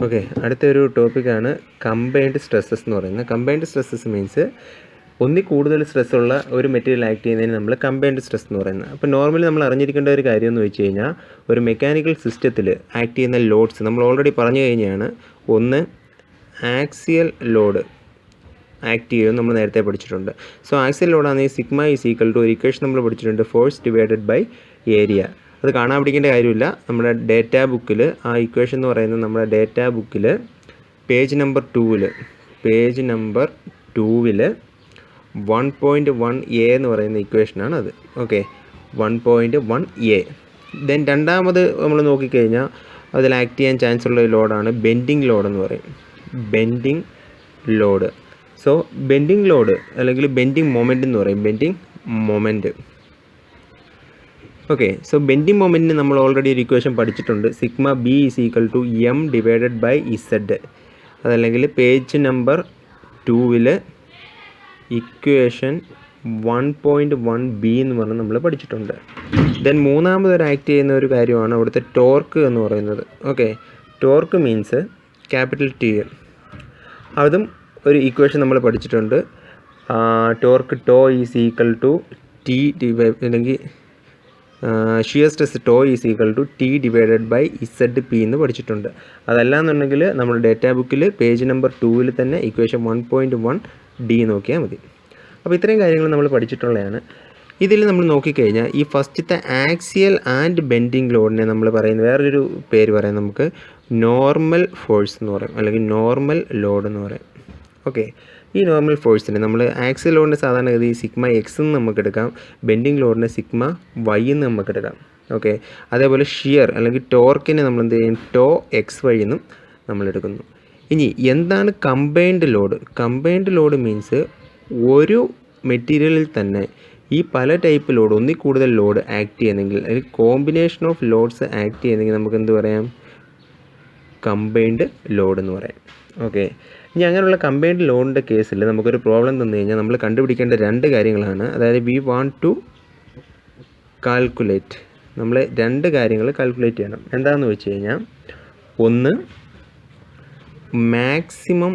Okay, അടുത്തൊരു ടോപ്പിക്കാണ് combined stresses എന്ന് പറയുന്നത്. കമ്പൈൻഡ് സ്ട്രെസ്സസ് മീൻസ് ഒന്നിൽ കൂടുതൽ സ്ട്രെസ്സുള്ള ഒരു മെറ്റീരിയൽ ആക്ട് ചെയ്യുന്നതിന് നമ്മൾ കമ്പൈൻഡ് സ്ട്രെസ് എന്ന് പറയുന്നത്. അപ്പോൾ നോർമലി നമ്മൾ അറിഞ്ഞിരിക്കേണ്ട ഒരു കാര്യം എന്ന് വെച്ച് കഴിഞ്ഞാൽ, ഒരു മെക്കാനിക്കൽ സിസ്റ്റത്തിൽ ആക്ട് ചെയ്യുന്ന ലോഡ്സ് നമ്മൾ ഓൾറെഡി പറഞ്ഞു കഴിഞ്ഞാണ്. ഒന്ന്, ആക്സിയൽ ലോഡ് ആക്ട് ചെയ്യുമെന്ന് നമ്മൾ നേരത്തെ പഠിച്ചിട്ടുണ്ട്. സോ ആക്സിയൽ ലോഡാണെങ്കിൽ സിഗ്മ ഈസ് ഈക്വൽ ടു ഒരു ഇക്വേഷൻ നമ്മൾ പഠിച്ചിട്ടുണ്ട്, ഫോഴ്സ് ഡിവൈഡഡ് ബൈ ഏരിയ. അത് കാണാൻ പിടിക്കേണ്ട കാര്യമില്ല. നമ്മുടെ ഡേറ്റാ ബുക്കിൽ ആ ഇക്വേഷൻ എന്ന് പറയുന്നത് നമ്മുടെ ഡേറ്റാ ബുക്കിൽ പേജ് നമ്പർ 2-ൽ 1.1a എന്ന് പറയുന്ന ഇക്വേഷനാണ് അത്. Okay, 1.1a. ദെൻ രണ്ടാമത് നമ്മൾ നോക്കിക്കഴിഞ്ഞാൽ അതിൽ ആക്ട് ചെയ്യാൻ ചാൻസ് ഉള്ള ലോഡാണ് ബെൻഡിങ് ലോഡ് എന്ന് പറയും. Bending load. So bending load അല്ലെങ്കിൽ ബെൻഡിങ് മൊമെൻ്റ് എന്ന് പറയും. Bending moment. Okay, so bending മൊമെൻറ്റിന് നമ്മൾ ഓൾറെഡി ഒരു ഇക്വേഷൻ പഠിച്ചിട്ടുണ്ട്, sigma B is equal to M divided by Z. അതല്ലെങ്കിൽ പേജ് നമ്പർ 2-ൽ ഇക്വേഷൻ 1.1b എന്ന് പറഞ്ഞ് നമ്മൾ പഠിച്ചിട്ടുണ്ട്. ദെൻ മൂന്നാമതൊരു ആക്ട് ചെയ്യുന്ന ഒരു കാര്യമാണ് അവിടുത്തെ ടോർക്ക് എന്ന് പറയുന്നത്. Okay, torque means capital T. അതും ഒരു ഇക്വേഷൻ നമ്മൾ പഠിച്ചിട്ടുണ്ട്. Torque tau is equal to T അല്ലെങ്കിൽ shear stress tau is equal to T divided by Z P എന്ന് പഠിച്ചിട്ടുണ്ട്. അതല്ലാന്നുണ്ടെങ്കിൽ നമ്മൾ ഡേറ്റാ ബുക്കിൽ പേജ് നമ്പർ 2-ൽ തന്നെ ഇക്വേഷൻ 1.1d നോക്കിയാൽ മതി. അപ്പോൾ ഇത്രയും കാര്യങ്ങൾ നമ്മൾ പഠിച്ചിട്ടുള്ളതാണ്. ഇതിൽ നമ്മൾ നോക്കിക്കഴിഞ്ഞാൽ ഈ ഫസ്റ്റത്തെ ആക്സിയൽ ആൻഡ് ബെൻഡിങ് ലോഡിനെ നമ്മൾ പറയുന്ന വേറൊരു പേര് പറയാം, നമുക്ക് നോർമൽ ഫോഴ്സ് എന്ന് പറയും, അല്ലെങ്കിൽ നോർമൽ ലോഡ് എന്ന് പറയും. ഓക്കെ, ഈ നോർമൽ ഫോഴ്സിന് നമ്മൾ ആക്സിയൽ ലോഡിന് സാധാരണഗതി സിഗ്മ എക്സ് എന്ന് നമുക്ക് എടുക്കാം, ബെൻഡിങ് ലോഡിന് സിഗ്മ വൈ എന്ന് നമുക്ക് എടുക്കാം. ഓക്കെ, അതേപോലെ ഷിയർ അല്ലെങ്കിൽ ടോർക്കിനെ നമ്മൾ എന്ത് ചെയ്യും, ടോ എക്സ് വൈ എന്നും നമ്മൾ എടുക്കുന്നു. ഇനി എന്താണ് combined load? Combined load means ഒരു മെറ്റീരിയലിൽ തന്നെ ഈ പല ടൈപ്പ് ലോഡ്, ഒന്നിൽ കൂടുതൽ ലോഡ് ആക്ട് ചെയ്യുന്നെങ്കിൽ, അല്ലെങ്കിൽ കോമ്പിനേഷൻ ഓഫ് ലോഡ്സ് ആക്ട് ചെയ്യുന്നെങ്കിൽ നമുക്ക് എന്ത് പറയാം, കമ്പൈൻഡ് ലോഡ് എന്ന് പറയാം. ഓക്കെ, ഇനി അങ്ങനെയുള്ള കമ്പൈൻഡ് ലോഡിൻ്റെ കേസിൽ നമുക്കൊരു പ്രോബ്ലം തന്നു കഴിഞ്ഞാൽ നമ്മൾ കണ്ടുപിടിക്കേണ്ട രണ്ട് കാര്യങ്ങളാണ്. അതായത് വി വാണ്ട് ടു കാൽക്കുലേറ്റ്, നമ്മൾ രണ്ട് കാര്യങ്ങൾ കാൽക്കുലേറ്റ് ചെയ്യണം. എന്താണെന്ന് വെച്ച് കഴിഞ്ഞാൽ, ഒന്ന് മാക്സിമം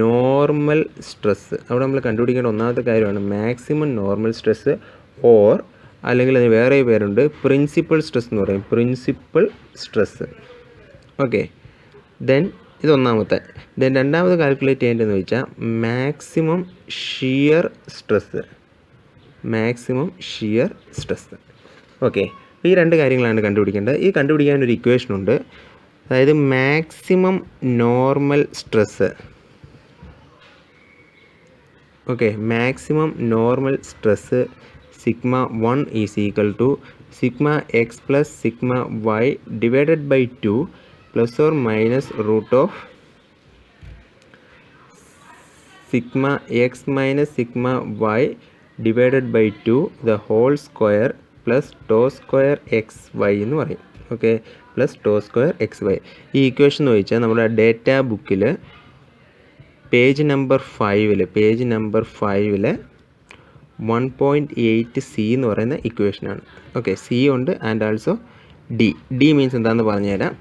നോർമൽ സ്ട്രെസ്സ്. അവിടെ നമ്മൾ കണ്ടുപിടിക്കേണ്ട ഒന്നാമത്തെ കാര്യമാണ് മാക്സിമം നോർമൽ സ്ട്രെസ്സ്, ഓർ അല്ലെങ്കിൽ അതിന് വേറെ പേരുണ്ട് പ്രിൻസിപ്പൽ സ്ട്രെസ് എന്ന് പറയും, പ്രിൻസിപ്പൽ സ്ട്രെസ്സ്. ഓക്കെ, ദെൻ ഇതൊന്നാമത്തെ. ദെൻ രണ്ടാമത് കാൽക്കുലേറ്റ് ചെയ്യേണ്ടതെന്ന് വെച്ചാൽ maximum shear stress. Maximum shear stress. Okay, ഈ രണ്ട് കാര്യങ്ങളാണ് കണ്ടുപിടിക്കേണ്ടത്. ഈ കണ്ടുപിടിക്കാൻ ഒരു ഇക്വേഷനുണ്ട്. അതായത് maximum normal stress. Okay, maximum normal stress sigma 1 is equal to sigma X plus sigma Y divided by 2 plus or minus root of sigma X minus sigma Y divided by 2 the whole square plus tau square X Y എന്ന് പറയും. Okay, plus tau square X Y. ഈ equation എന്ന് വെച്ചാൽ നമ്മുടെ data ബുക്കിൽ page number 5-ൽ 1.8c എന്ന് പറയുന്ന ഇക്വേഷനാണ്. Okay, C ഉണ്ട് and also D. D means എന്താണെന്ന് പറഞ്ഞുതരാം.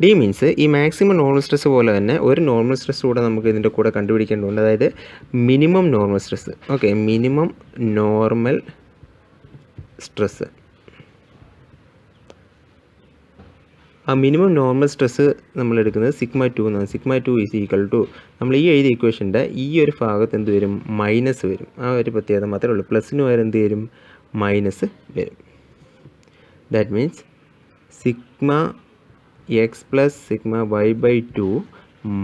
ഡി മീൻസ് ഈ മാക്സിമം നോർമൽ സ്ട്രെസ് പോലെ തന്നെ ഒരു നോർമൽ സ്ട്രെസ് കൂടെ നമുക്ക് ഇതിൻ്റെ കൂടെ കണ്ടുപിടിക്കേണ്ടതുണ്ട്. അതായത് minimum normal stress. Okay, minimum normal stress. ആ മിനിമം നോർമൽ സ്ട്രെസ് നമ്മൾ എടുക്കുന്നത് സിഗ്മ 2 എന്നാണ്. സിഗ്മ 2 ഈസ് ഈക്വൽ ടു നമ്മൾ ഈ എഴുതിയ ഇക്വേഷൻ്റെ ഈ ഒരു ഭാഗത്ത് എന്ത് വരും, മൈനസ് വരും. ആ ഒരു പ്രത്യേകത മാത്രമേ ഉള്ളൂ. പ്ലസിന് വരെ എന്ത് വരും, മൈനസ് വരും. That means sigma X plus sigma Y by 2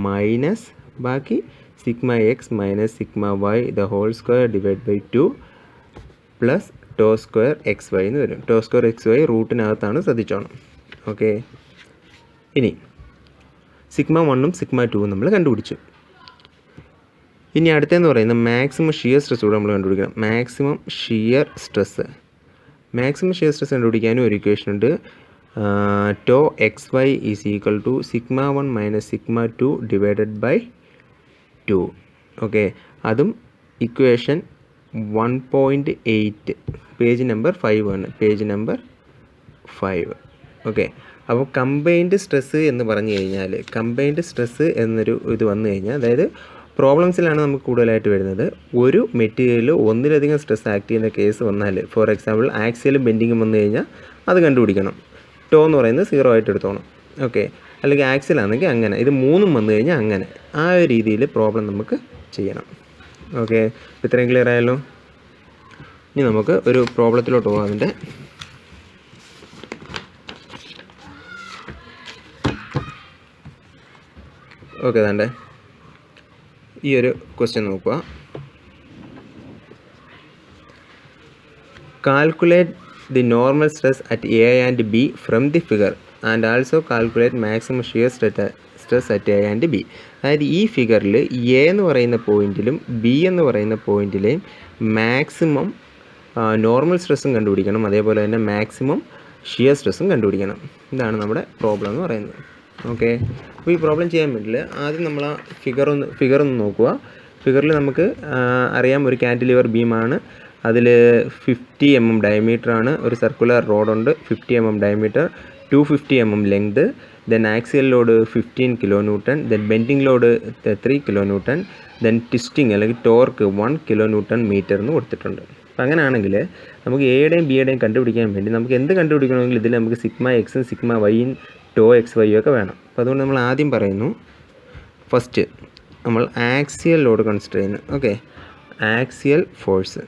minus ബാക്കി sigma X minus sigma Y the whole square divide by 2 plus tau square X Y എന്ന് വരും. ടോ സ്ക്വയർ എക്സ് വൈ റൂട്ടിനകത്താണ്, ശ്രദ്ധിച്ചോണം. ഓക്കെ, ഇനി സിഗ്മ 1ഉം സിഗ്മ 2ഉം നമ്മൾ കണ്ടുപിടിച്ചു. ഇനി അടുത്തതെന്ന് പറയുന്നത് മാക്സിമം ഷിയർ സ്ട്രെസ് കൂടെ നമ്മൾ കണ്ടുപിടിക്കണം. Maximum shear stress. Maximum shear stress കണ്ടുപിടിക്കാനും ഒരു ഇക്വേഷൻ ഉണ്ട്. Tau X Y is equal to sigma 1 minus sigma 2 divided by 2. Okay, അതും ഇക്വേഷൻ 1.8 പേജ് നമ്പർ 5 ആണ്. Page number 5. ഓക്കെ, അപ്പോൾ കമ്പൈൻഡ് സ്ട്രെസ്സ് എന്ന് പറഞ്ഞു കഴിഞ്ഞാൽ കമ്പൈൻഡ് സ്ട്രെസ്സ് എന്നൊരു ഇത് വന്നു കഴിഞ്ഞാൽ അതായത് പ്രോബ്ലംസിലാണ് നമുക്ക് കൂടുതലായിട്ട് വരുന്നത്. ഒരു മെറ്റീരിയൽ ഒന്നിലധികം സ്ട്രെസ് ആക്ട് ചെയ്യുന്ന കേസ് വന്നാൽ ഫോർ എക്സാമ്പിൾ ആക്സിയലും ബെൻഡിങ്ങും വന്നു കഴിഞ്ഞാൽ അത് കണ്ടുപിടിക്കണം. ടോ എന്ന് പറയുന്നത് 0 ആയിട്ട് എടുത്തോണം. ഓക്കെ, അല്ലെങ്കിൽ ആക്സിലാണെങ്കിൽ അങ്ങനെ, ഇത് 3ഉം വന്നു കഴിഞ്ഞാൽ അങ്ങനെ, ആ ഒരു രീതിയിൽ പ്രോബ്ലം നമുക്ക് ചെയ്യണം. ഓക്കെ, ഇത്രയും ക്ലിയർ ആയല്ലോ. ഇനി നമുക്ക് ഒരു പ്രോബ്ലത്തിലോട്ട് പോകാം. അതിൻ്റെ ഓക്കെ, അതാണ്ടേ ഈ ഒരു ക്വസ്റ്റ്യൻ നോക്കുക. Calculate the normal stress at A and B from the figure and also calculate maximum shear stress at A and B. അതായത് ഈ ഫിഗറിൽ എ എന്ന് പറയുന്ന പോയിന്റിലും ബി എന്ന് പറയുന്ന പോയിന്റിലെയും മാക്സിമം നോർമൽ സ്ട്രെസ്സും കണ്ടുപിടിക്കണം, അതേപോലെ തന്നെ മാക്സിമം ഷിയർ സ്ട്രെസ്സും കണ്ടുപിടിക്കണം. ഇതാണ് നമ്മുടെ പ്രോബ്ലം എന്ന് പറയുന്നത്. ഓക്കെ, അപ്പോൾ ഈ പ്രോബ്ലം ചെയ്യാൻ വേണ്ടിയിട്ട് ആദ്യം നമ്മൾ ആ ഫിഗർ ഒന്ന് നോക്കുക. ഫിഗറിൽ നമുക്ക് അറിയാം ഒരു കാൻറ്റിലിവർ ബീമാണ്, അതിൽ 50 mm ഡയമീറ്ററാണ്, ഒരു സർക്കുലർ റോഡുണ്ട് 50 mm diameter, 250 mm length, then axial load 15 kN, then bending load 3 kN, then twisting അല്ലെങ്കിൽ ടോർക്ക് 1 kN എന്ന് കൊടുത്തിട്ടുണ്ട്. അപ്പം അങ്ങനെയാണെങ്കിൽ നമുക്ക് എയുടെയും ബിയുടെയും കണ്ടുപിടിക്കാൻ വേണ്ടി നമുക്ക് എന്ത് കണ്ടുപിടിക്കണമെങ്കിൽ ഇതിൽ നമുക്ക് സിഗ്മ എക്സും സിഗ്മ വൈയും ടോ എക്സ് വൈയും ഒക്കെ വേണം. അപ്പോൾ അതുകൊണ്ട് നമ്മൾ ആദ്യം പറയുന്നു, ഫസ്റ്റ് നമ്മൾ ആക്സിയൽ ലോഡ് കൺസിഡർ ചെയ്യുന്നു. Okay, axial force.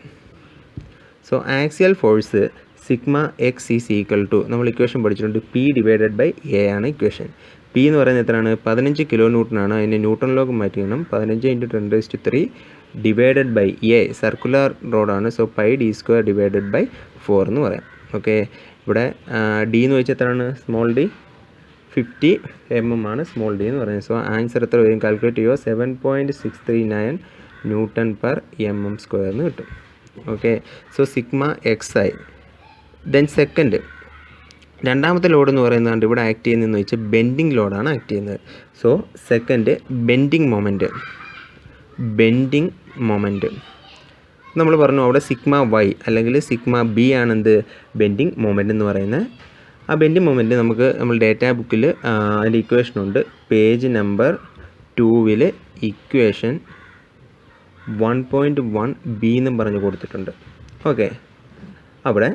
So axial force sigma X is equal to, നമ്മൾ ഇക്വേഷൻ പഠിച്ചിട്ടുണ്ട്, പി ഡിവൈഡഡ് ബൈ എ ആണ് ഇക്വേഷൻ. പി എന്ന് പറയുന്നത് എത്രയാണ്? 15 kN ആണ്. അതിൻ്റെ ന്യൂട്ടണിലേക്ക് മാറ്റിക്കണം. 15 × 10⁻³ ഡിവൈഡഡ് ബൈ എ, സർക്കുലർ റോഡാണ്. So pi D square divided by 4 എന്ന് പറയാം. ഓക്കെ, ഇവിടെ ഡി എന്ന് വെച്ചാൽ എത്രയാണ്? സ്മോൾ ഡി 50 mm ആണ് സ്മോൾ ഡി എന്ന് പറയുന്നത്. സോ ആൻസർ എത്ര വരും? കാൽക്കുലേറ്റ് ചെയ്യുക. 7.639 Nm² എന്ന് കിട്ടും. ഓക്കെ, സോ സിഗ്മ എക്സ് ആയി. ദെൻ സെക്കൻഡ്, രണ്ടാമത്തെ ലോഡ് എന്ന് പറയുന്നത് ഇവിടെ ആക്ട് ചെയ്യുന്നതെന്ന് വെച്ചാൽ ബെൻഡിങ് ലോഡാണ് ആക്ട് ചെയ്യുന്നത്. സോ സെക്കൻഡ് ബെൻഡിങ് മൊമെൻറ്റ് നമ്മൾ പറഞ്ഞു അവിടെ സിഗ്മ വൈ അല്ലെങ്കിൽ സിഗ്മ ബി ആണെന്ത് ബെൻഡിങ് മൊമെൻറ്റ് എന്ന് പറയുന്നത്. ആ ബെൻഡിങ് മൊമെൻറ്റ് നമ്മൾ ഡേറ്റാ ബുക്കിൽ അതിൻ്റെ ഇക്വേഷനുണ്ട്. പേജ് നമ്പർ 2 ഇക്വേഷൻ 1.1 ബി എന്നും പറഞ്ഞ് കൊടുത്തിട്ടുണ്ട്. ഓക്കെ, അവിടെ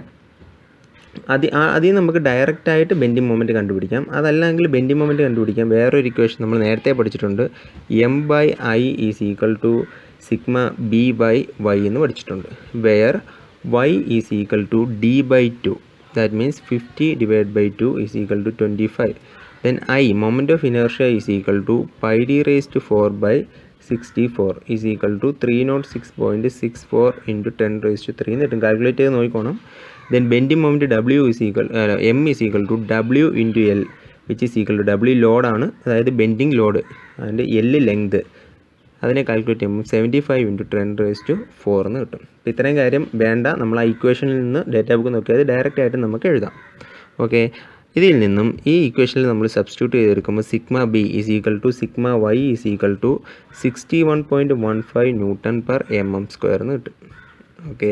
അതിൽ നമുക്ക് ഡയറക്റ്റായിട്ട് ബെൻഡിങ് മൊമെൻറ്റ് കണ്ടുപിടിക്കാം. അതല്ലെങ്കിൽ ബെൻഡിങ് മൊമെൻറ്റ് കണ്ടുപിടിക്കാം വേറൊരു ഇക്വേഷൻ നമ്മൾ നേരത്തെ പഠിച്ചിട്ടുണ്ട്. M/I is equal to sigma B/Y എന്ന് പഠിച്ചിട്ടുണ്ട്. Where Y is equal to D/2, that means 50 / 2 is equal to 25. Then I, moment of inertia is equal to πd⁴/64 is equal to 306.64 × 10⁻³ എന്ന് കിട്ടും. Calculate ചെയ്ത് നോക്കിക്കോണം. Then bending moment M is equal to W × L which is equal to W ലോഡാണ്, അതായത് bending load, അതിൻ്റെ L length, അതിനെ calculate ചെയ്യുമ്പോൾ 75 × 10⁻⁴ എന്ന് കിട്ടും. അപ്പോൾ ഇത്രയും കാര്യം വേണ്ട, നമ്മൾ ആ ഇക്വേഷനിൽ നിന്ന് ഡേറ്റാ ബുക്ക് നോക്കിയാൽ ഡയറക്റ്റായിട്ട് നമുക്ക് എഴുതാം. ഓക്കെ, ഇതിൽ നിന്നും ഈ ഇക്വേഷനിൽ നമ്മൾ സബ്സ്റ്റിറ്റ്യൂട്ട് ചെയ്തെടുക്കുമ്പോൾ sigma B is equal to sigma Y is equal to 61.15 Nm² എന്ന് കിട്ടും. ഓക്കെ,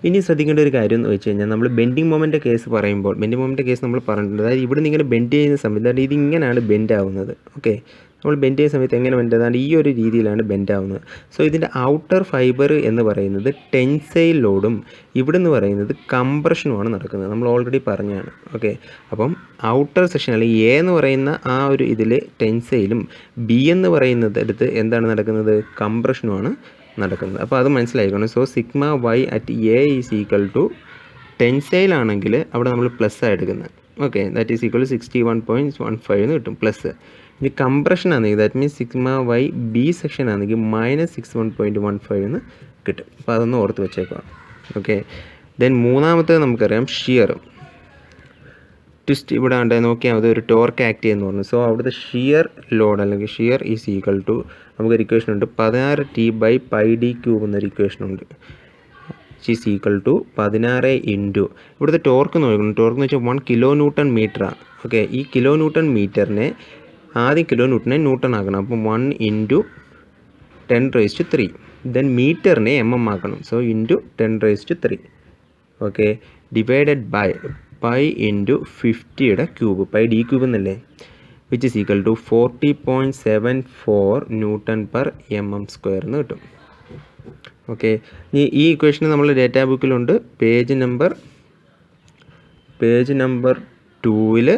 ഇനി ശ്രദ്ധിക്കേണ്ട ഒരു കാര്യം എന്ന് വെച്ച് കഴിഞ്ഞാൽ നമ്മൾ ബെൻഡിങ് മൊമെൻറ്റ് കേസ് പറയുമ്പോൾ ബെൻഡിങ് മൊമെൻറ്റ് കേസ് നമ്മൾ പറഞ്ഞിട്ടുണ്ട്. അതായത് ഇവിടെ നിന്ന് ഇങ്ങനെ ബെൻഡ് ചെയ്യുന്ന സമയത്ത് ഇതിങ്ങനെയാണ് ബെൻഡ് ആവുന്നത്. ഓക്കെ, നമ്മൾ ബെൻഡ് ചെയ്യുന്ന സമയത്ത് എങ്ങനെ ബെൻഡ് ആവുന്നത്? ഈ ഒരു രീതിയിലാണ് ബെൻഡ് ആവുന്നത്. സോ ഇതിൻ്റെ ഔട്ടർ ഫൈബർ എന്ന് പറയുന്നത് ടെൻസൈൽ ലോഡും ഇവിടെ നിന്ന് പറയുന്നത് കംപ്രഷനുമാണ് നടക്കുന്നത്. നമ്മൾ ഓൾറെഡി പറഞ്ഞതാണ്. ഓക്കെ, അപ്പം ഔട്ടർ സെക്ഷൻ അല്ലെങ്കിൽ എ എന്ന് പറയുന്ന ആ ഒരു ഇതിൽ ടെൻസൈലും ബി എന്ന് പറയുന്നത് അടുത്ത് എന്താണ് നടക്കുന്നത്? കംപ്രഷനുമാണ് നടക്കുന്നത്. അപ്പോൾ അത് മനസ്സിലായിക്കണം. So sigma Y at A is equal to tensile ആണെങ്കിൽ അവിടെ നമ്മൾ പ്ലസ് ആയി എടുക്കുന്നത്. Okay, that is equal to 61.15 എന്ന് കിട്ടും പ്ലസ്. ഇനി കംപ്രഷൻ ആണെങ്കിൽ that means sigma Y B section ആണെങ്കിൽ -61.15 എന്ന് കിട്ടും. അപ്പോൾ അതൊന്ന് ഓർത്ത് വെച്ചേക്കാം. ഓക്കെ, ദെൻ മൂന്നാമത്തേത് നമുക്കറിയാം ഷിയർ. ട്വിസ്റ്റ് ഇവിടെ ഉണ്ട് നോക്കിയാൽ മതി, ഒരു ടോർക്ക് ആക്ട് ചെയ്യുന്നു പറഞ്ഞു. സോ അവിടുത്തെ ഷിയർ ലോഡ് അല്ലെങ്കിൽ ഷിയർ ഈസ് ഈക്വൽ ടു നമുക്കൊരു ഇക്വേഷൻ ഉണ്ട് 16T/πd³ എന്നൊരു ഇക്വേഷൻ ഉണ്ട്. ഈസ് ഈക്വൽ ടു 16 ഇൻറ്റു ഇവിടുത്തെ ടോർക്ക് നോക്കണം. ടോർക്ക് എന്ന് വെച്ചാൽ 1 kN ഓക്കെ, ഈ kN ആദ്യം കിലോന്യൂട്ടനെ ന്യൂട്ടൺ ആക്കണം. അപ്പം 1 × 10⁻³ ദെൻ മീറ്ററിനെ mm ആക്കണം. So into 10⁻³ okay, divided by pi into 50യുടെ ക്യൂബ്, പൈ ഡി ക്യൂബ് എന്നല്ലേ, which is equal to 40.74 newton per mm square എന്ന് കിട്ടും. ഓക്കെ, ഈ ഇക്വേഷൻ നമ്മൾ ഡേറ്റാ ബുക്കിലുണ്ട്, പേജ് നമ്പർ 2-ൽ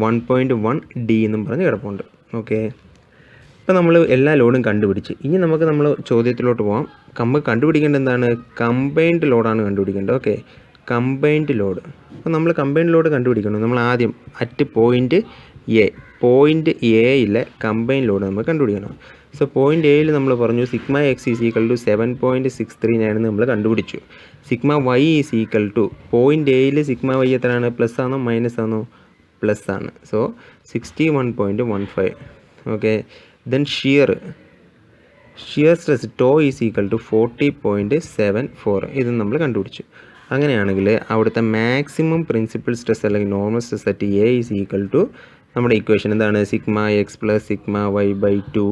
1.1 D എന്നും പറഞ്ഞ് കിടപ്പുണ്ട്. ഓക്കെ, ഇപ്പോൾ നമ്മൾ എല്ലാ ലോഡും കണ്ടുപിടിച്ച് ഇനി നമ്മൾ ചോദ്യത്തിലോട്ട് പോകാം. നമുക്ക് കണ്ടുപിടിക്കേണ്ടത് എന്താണ്? കമ്പൈൻഡ് ലോഡാണ് കണ്ടുപിടിക്കേണ്ടത്. Okay, combined load. അപ്പോൾ നമ്മൾ കമ്പൈൻഡ് ലോഡ് കണ്ടുപിടിക്കണം. നമ്മൾ ആദ്യം അറ്റ് പോയിൻറ്റ് എയിലെ കമ്പൈൻഡ് ലോഡ് നമ്മൾ കണ്ടുപിടിക്കണം. സോ പോയിൻറ്റ് എയിൽ നമ്മൾ പറഞ്ഞു sigma X is equal to 7.639 നമ്മൾ കണ്ടുപിടിച്ചു. Sigma Y is equal to point എയിൽ സിഗ്മ വൈ എത്രയാണ്? പ്ലസ് ആണോ മൈനസ് ആണോ? പ്ലസ് ആണ്. So 61.15. Okay, then shear stress tau is equal to 40.74 ഇത് നമ്മൾ കണ്ടുപിടിച്ചു. അങ്ങനെയാണെങ്കിൽ അവിടുത്തെ മാക്സിമം പ്രിൻസിപ്പൽ സ്ട്രെസ് അല്ലെങ്കിൽ normal stress at A is equal to നമ്മുടെ ഇക്വേഷൻ എന്താണ്? Sigma X plus sigma Y by 2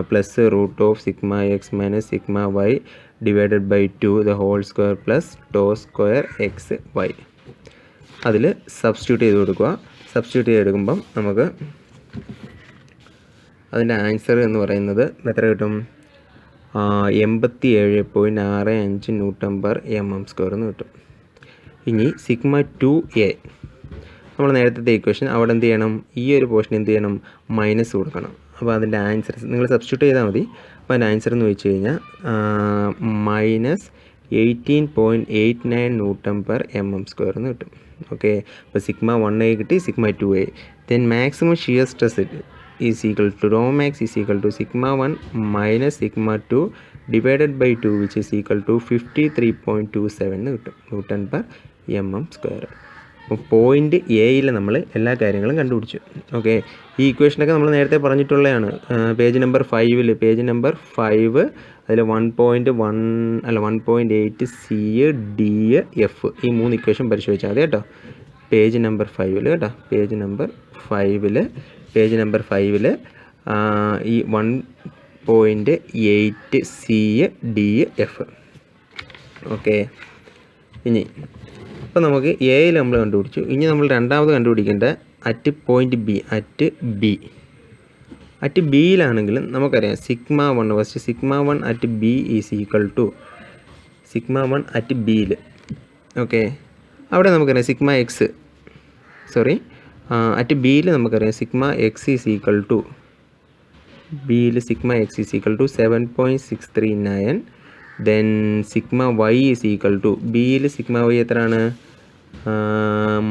plus root of sigma X minus sigma Y divided by 2 the whole square plus tau square X Y. അതിൽ substitute ചെയ്ത് കൊടുക്കുക. Substitute ചെയ്തെടുക്കുമ്പം നമുക്ക് അതിൻ്റെ answer എന്ന് പറയുന്നത് എത്ര കിട്ടും? 87.65 ന്യൂട്ടൺ പെർ mm സ്ക്വയർ എന്ന് കിട്ടും. ഇനി സിഗ്മ 2a നമ്മൾ നേരത്തെ ഇക്വേഷൻ അവിടെ എന്ത് ചെയ്യണം? ഈ ഒരു പോർഷൻ എന്ത് ചെയ്യണം? മൈനസ് കൊടുക്കണം. അപ്പോൾ അതിൻ്റെ ആൻസർ നിങ്ങൾ സബ്സ്റ്റിറ്റ്യൂട്ട് ചെയ്താൽ മതി. അപ്പോൾ അതിൻ്റെ ആൻസർ എന്ന് വെച്ച് കഴിഞ്ഞാൽ -18.89 ന്യൂട്ടൺ പെർ mm സ്ക്വയർ എന്ന് കിട്ടും. ഓക്കെ, അപ്പോൾ സിഗ്മ 1a കിട്ടി, sigma 2a. Then maximum shear stress is equal to rho max is equal to sigma 1 minus sigma 2 divided by 2 which is equal to 53.27 എന്ന് കിട്ടും newton per mm square. അപ്പോൾ point എയിൽ നമ്മൾ എല്ലാ കാര്യങ്ങളും കണ്ടുപിടിച്ചു. ഓക്കെ, ഈ ഇക്വേഷനൊക്കെ നമ്മൾ നേരത്തെ പറഞ്ഞിട്ടുള്ളതാണ്. പേജ് നമ്പർ 5 അതിൽ 1.8 സി ഡി എഫ് ഈ 3 ഇക്വേഷൻ പരിശോധിച്ചാൽ മതി കേട്ടോ. പേജ് നമ്പർ 5 കേട്ടോ, പേജ് നമ്പർ 5 ഈ 1.8 സി ഡി എഫ്. ഓക്കെ, ഇനി അപ്പോൾ നമുക്ക് എയിൽ നമ്മൾ കണ്ടുപിടിച്ചു. ഇനി നമ്മൾ രണ്ടാമത് കണ്ടുപിടിക്കേണ്ട അറ്റ് പോയിൻറ്റ് ബി. അറ്റ് ബിയിലാണെങ്കിലും നമുക്കറിയാം sigma 1 first sigma 1 at B is equal to sigma 1 at ബിയിൽ. ഓക്കെ, അവിടെ നമുക്കറിയാം സിഗ്മ എക്സ് അറ്റ് ബിയിൽ നമുക്കറിയാം sigma X is equal to 7.639. Then sigma Y is equal to ബിയിൽ സിഗ്മ വൈ എത്രയാണ്?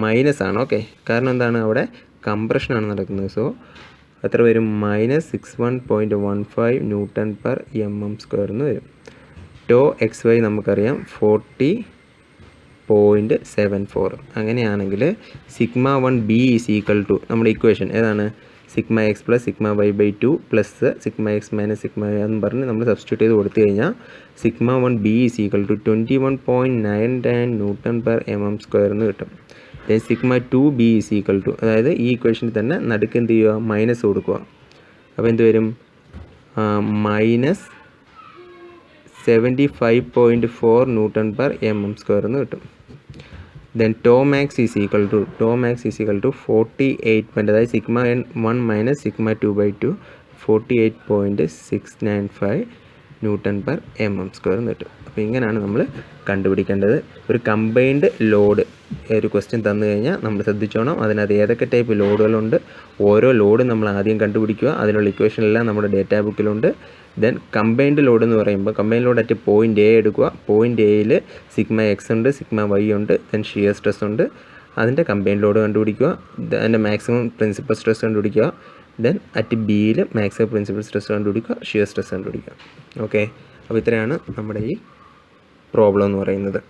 Minus ആണ്. ഓക്കെ, കാരണം എന്താണ്? അവിടെ കംപ്രഷനാണ് നടക്കുന്നത്. സോ എത്ര വരും? -61.15 ന്യൂട്ടൺ പെർ mm സ്ക്വയർ എന്ന് വരും. ടോ എക്സ് വൈ നമുക്കറിയാം 40.74. അങ്ങനെയാണെങ്കിൽ sigma 1 B is equal to നമ്മുടെ ഇക്വേഷൻ ഏതാണ്? Sigma X plus sigma Y by 2 plus sigma X minus sigma Y എന്ന് പറഞ്ഞ് നമ്മൾ സബ്സ്റ്റിറ്റ്യൂട്ട് ചെയ്ത് കൊടുത്തു കഴിഞ്ഞാൽ sigma 1 B is equal to 21.99 newton per mm square എന്ന് കിട്ടും. Then sigma 2 B is equal to അതായത് ഈ ഇക്വേഷനിൽ തന്നെ നടുക്ക് എന്ത് ചെയ്യുക? മൈനസ് കൊടുക്കുക. അപ്പോൾ എന്ത് വരും? -75.4 ന്യൂട്ടൺ പെർ mm സ്ക്വയർ എന്ന് കിട്ടും. Then tau max is equal to 48. അതായത് sigma 1 minus sigma 2 by 2 48.695 newton per mm square എന്ന് കിട്ടും. അപ്പോൾ ഇങ്ങനെയാണ് നമ്മൾ കണ്ടുപിടിക്കേണ്ടത്. ഒരു കമ്പൈൻഡ് ലോഡ് ഒരു ക്വസ്റ്റ്യൻ തന്നു കഴിഞ്ഞാൽ നമ്മൾ ശ്രദ്ധിച്ചോണം അതിനകത്ത് ഏതൊക്കെ ടൈപ്പ് ലോഡുകളുണ്ട്. ഓരോ ലോഡും നമ്മൾ ആദ്യം കണ്ടുപിടിക്കുക. അതിനുള്ള ഇക്വേഷനെല്ലാം നമ്മുടെ ഡേറ്റാ ബുക്കിലുണ്ട്. ദെൻ കമ്പൈൻഡ് ലോഡ് എന്ന് പറയുമ്പോൾ combined load at point A എടുക്കുക. പോയിൻറ്റ് എയിൽ സിഗ്മ എക്സ് ഉണ്ട്, സിഗ്മ വൈ ഉണ്ട്, ദെൻ ഷിയർ സ്ട്രെസ് ഉണ്ട്. അതിൻ്റെ കമ്പൈൻഡ് ലോഡ് കണ്ടുപിടിക്കുക. അതിൻ്റെ മാക്സിമം പ്രിൻസിപ്പൽ സ്ട്രെസ് കണ്ടുപിടിക്കുക. ദെൻ അറ്റ് ബിയിൽ മാക്സിമം പ്രിൻസിപ്പൽ സ്ട്രെസ് കണ്ടുപിടിക്കുക, ഷിയർ സ്ട്രെസ് കണ്ടുപിടിക്കുക. ഓക്കെ, അപ്പോൾ ഇത്രയാണ് നമ്മുടെ ഈ പ്രോബ്ലം എന്ന് പറയുന്നത്.